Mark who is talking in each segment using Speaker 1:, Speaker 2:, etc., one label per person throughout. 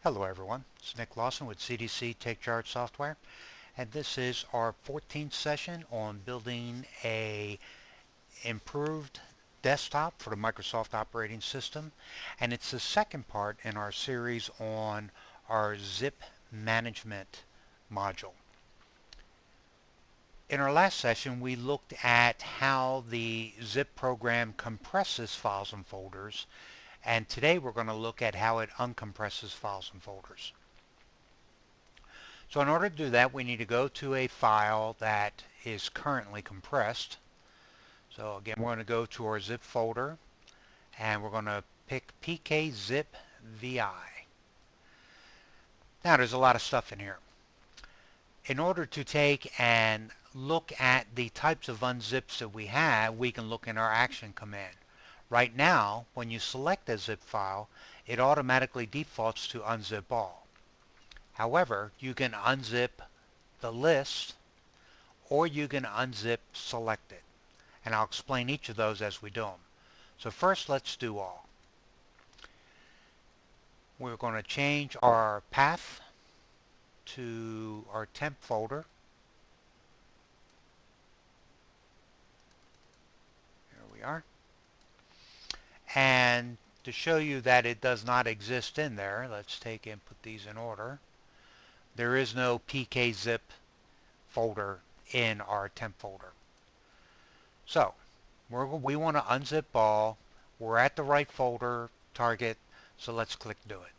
Speaker 1: Hello everyone, it's Nick Lawson with cdc-TakeCharge software, and this is our 14th session on building a improved desktop for the Microsoft operating system, and it's the second part in our series on our zip management module. In our last session we looked at how the zip program compresses files and folders, and today we're going to look at how it uncompresses files and folders. So in order to do that, we need to go to a file that is currently compressed. So again, we're going to go to our zip folder and we're going to pick pkzip.vi. Now there's a lot of stuff in here. In order to take and look at the types of unzips that we have, we can look in our action command. Right now, when you select a zip file, it automatically defaults to unzip all. However, you can unzip the list or you can unzip selected. And I'll explain each of those as we do them. So first let's do all. We're going to change our path to our temp folder. Here we are. And to show you that it does not exist in there, let's take and put these in order. There is no pkzip folder in our temp folder. So we want to unzip all. We're at the right folder target, so let's click do it.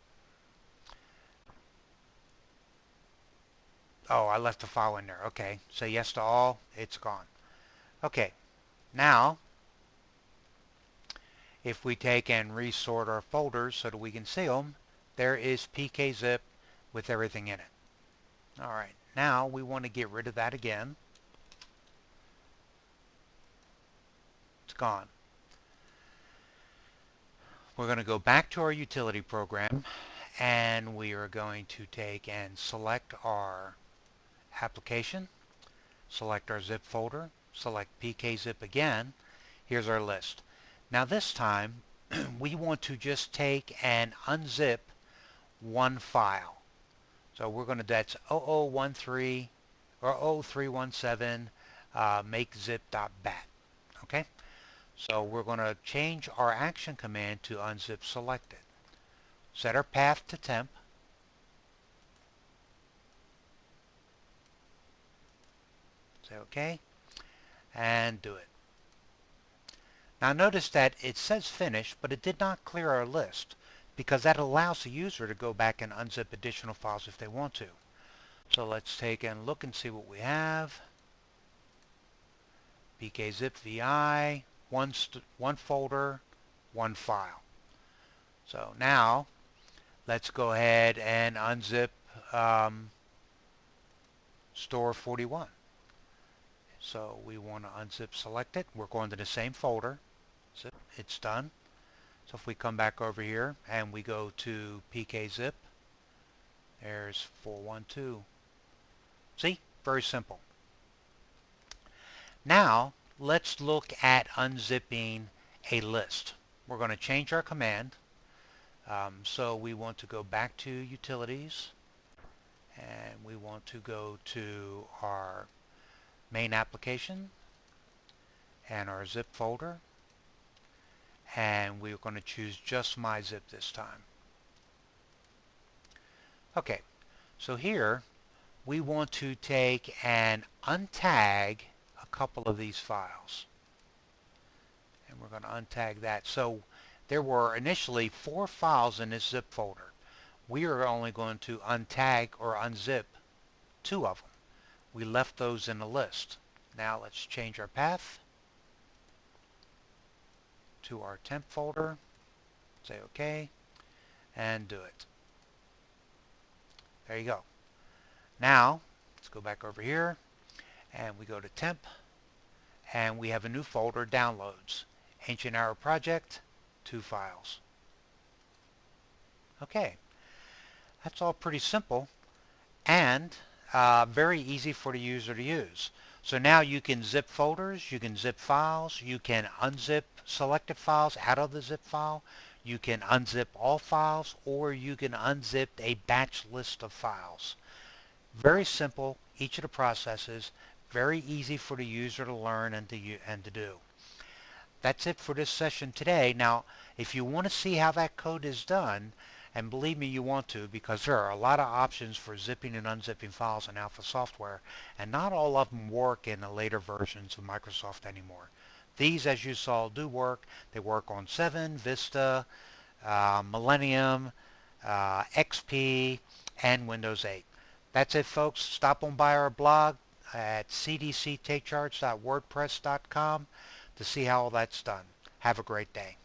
Speaker 1: Oh, I left the file in there. Okay, say yes to all. It's gone. Okay, now if we take and resort our folders so that we can see them, there is pkzip with everything in it. All right, now we want to get rid of that again. It's gone. We're going to go back to our utility program and we are going to take and select our application, select our zip folder, select pkzip again. Here's our list. Now this time we want to just take and unzip one file. So we're going to, that's 0013 or 0317 makezip.bat. Okay? So we're going to change our action command to unzip selected. Set our path to temp. Say OK. And do it. Now notice that it says finish, but it did not clear our list because that allows the user to go back and unzip additional files if they want to. So let's take and look and see what we have. pkzip.vi, one folder, one file. So now let's go ahead and unzip store 41. So we want to unzip selected. We're going to the same folder. So it's done. So if we come back over here and we go to pkzip, there's 412. See? Very simple. Now let's look at unzipping a list. We're going to change our command. So we want to go back to utilities and we want to go to our main application and our zip folder, and we're going to choose just my zip this time. Okay, so here we want to take and untag a couple of these files, and we're going to untag that. So there were initially 4 files in this zip folder. We are only going to untag or unzip 2 of them. We left those in the list. Now let's change our path to our temp folder, say OK, and do it. There you go. Now let's go back over here and we go to temp and we have a new folder, downloads, ancient arrow project, 2 files. Okay, that's all pretty simple and very easy for the user to use. So now you can zip folders, you can zip files, you can unzip selected files out of the zip file. You can unzip all files, or you can unzip a batch list of files. Very simple, each of the processes, very easy for the user to learn and to do. That's it for this session today. Now, if you want to see how that code is done, and believe me, you want to, because there are a lot of options for zipping and unzipping files in Alpha software, and not all of them work in the later versions of Microsoft anymore. These, as you saw, do work. They work on 7, Vista, Millennium, XP, and Windows 8. That's it, folks. Stop on by our blog at cdc-TakeCharge.wordpress.com to see how all that's done. Have a great day.